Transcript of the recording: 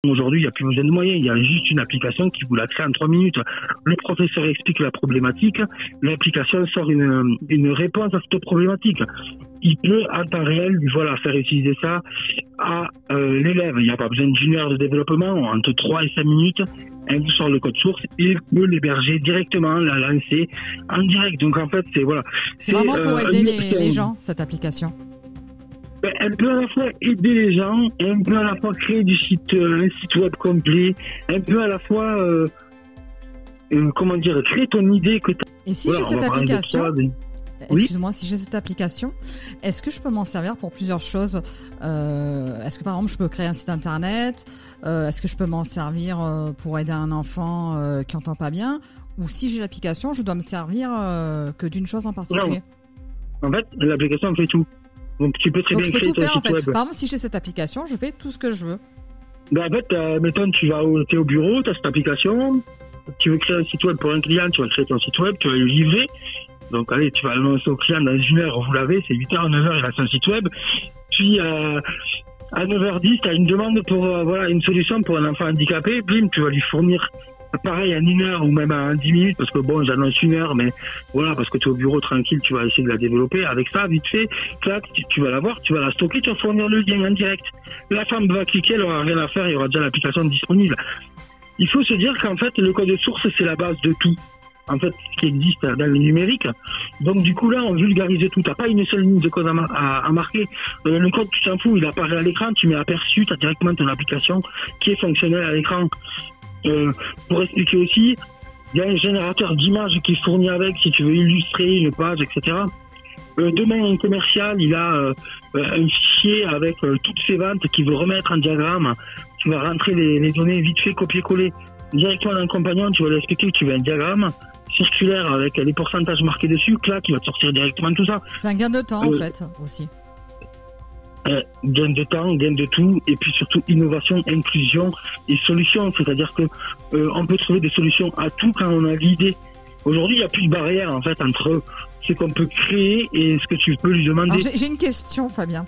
Aujourd'hui, il n'y a plus besoin de moyens, il y a juste une application qui vous la crée en 3 minutes. Le professeur explique la problématique, l'application sort une réponse à cette problématique. Il peut, en temps réel, faire utiliser ça à l'élève. Il n'y a pas besoin d'une heure de développement, entre 3 et 5 minutes, elle vous sort le code source et il peut l'héberger directement, la lancer en direct. Donc en fait, c'est vraiment pour aider les gens, cette application. Elle peut à la fois aider les gens, elle peut à la fois créer un site web complet, elle peut à la fois, créer ton idée que tu as. Et si j'ai cette application, excuse-moi, si j'ai cette application, est-ce que je peux m'en servir pour plusieurs choses ? Est-ce que par exemple je peux créer un site internet ? Est-ce que je peux m'en servir pour aider un enfant qui n'entend pas bien ? Ou si j'ai l'application, je dois me servir que d'une chose en particulier ? Non. En fait, l'application fait tout. Donc tu peux très bien créer ton site web. Par exemple, si j'ai cette application, je fais tout ce que je veux. En fait, mettons, tu es au bureau, tu as cette application, tu veux créer un site web pour un client, tu vas créer ton site web, tu vas le livrer. Donc allez, tu vas l'annoncer au client dans 1 heure, vous l'avez, c'est 8h, 9h, il a son site web. Puis à 9h10, tu as une demande pour une solution pour un enfant handicapé, blim, tu vas lui fournir pareil en 1 heure ou même en 10 minutes, parce que j'annonce 1 heure, mais parce que tu es au bureau tranquille, tu vas essayer de la développer. Avec ça, vite fait, clac, tu vas la voir, tu vas la stocker, tu vas fournir le lien en direct. La femme va cliquer, elle n'aura rien à faire, il y aura déjà l'application disponible. Il faut se dire qu'en fait, le code source, c'est la base de tout. En fait, ce qui existe dans le numérique. Donc, du coup, là, on vulgarise tout. T'as pas une seule ligne de code à marquer. Le code, tu t'en fous, il apparaît à l'écran, tu mets aperçu, t'as directement ton application qui est fonctionnelle à l'écran. Pour expliquer aussi, il y a un générateur d'images qui est fourni avec, si tu veux illustrer une page, etc. Demain, un commercial, il a un fichier avec toutes ses ventes qu'il veut remettre en diagramme. Tu vas rentrer les données vite fait, copier-coller. Directement dans le compagnon, tu vas lui expliquer que tu veux un diagramme circulaire avec les pourcentages marqués dessus, clac, il va te sortir directement tout ça. C'est un gain de temps, en fait, aussi. Gain de temps, gain de tout, et puis surtout innovation, inclusion et solution. C'est-à-dire que on peut trouver des solutions à tout quand on a l'idée. Aujourd'hui, il n'y a plus de barrière en fait entre ce qu'on peut créer et ce que tu peux lui demander. Alors, j'ai une question, Fabien.